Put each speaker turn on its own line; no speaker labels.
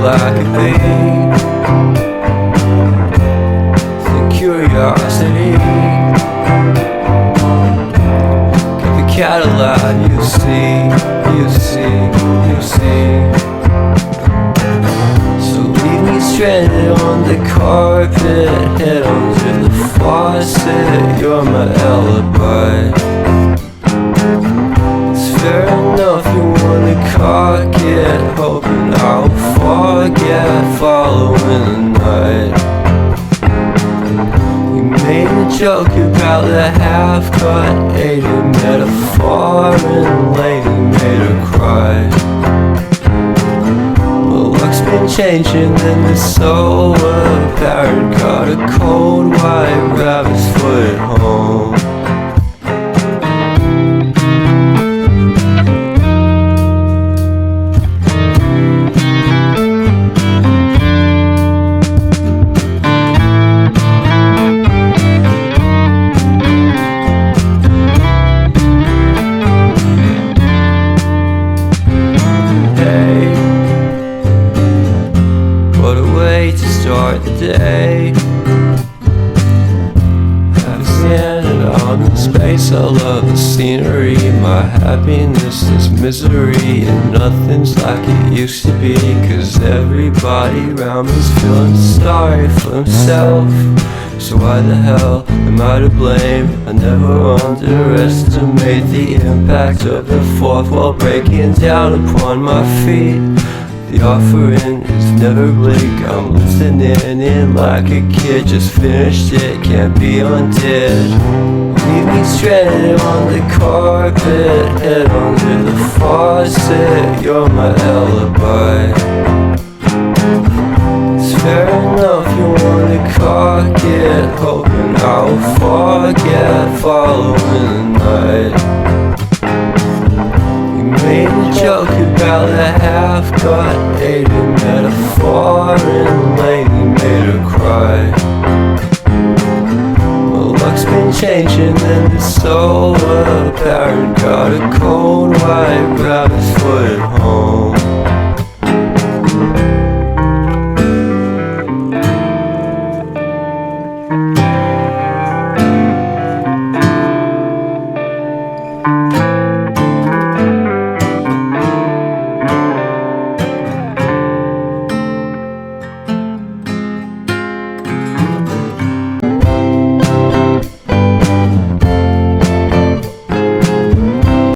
like a bee. The curiosity, give the cat a lie. You see, you see, you see. So leave me stranded on the carpet, head under the faucet. You're my alibi. Fair enough, you wanna cock it, hoping I'll forget, following the night. You made a joke about the half-cut, ate a metaphor and lady made her cry. Well, luck's been changing and it's so apparent. Got a cold white rabbit's foot at home. What a way to start the day. Having standing out in space, I love the scenery. My happiness is misery, and nothing's like it used to be. Cause everybody around me's feeling sorry for himself. So why the hell am I to blame? I never underestimate the impact of the fourth wall breaking down upon my feet. The offering is never bleak. I'm listening in like a kid, just finished it, can't be undid. Leave me stranded on the carpet, head under the faucet. You're my alibi. It's fair enough, you wanna cock it, hoping I'll forget, following the night. Made a joke about the half-cut, ate a metaphor and lady made her cry. Well, luck's been changing and it's so apparent. Got a cold white rabbit's foot at home.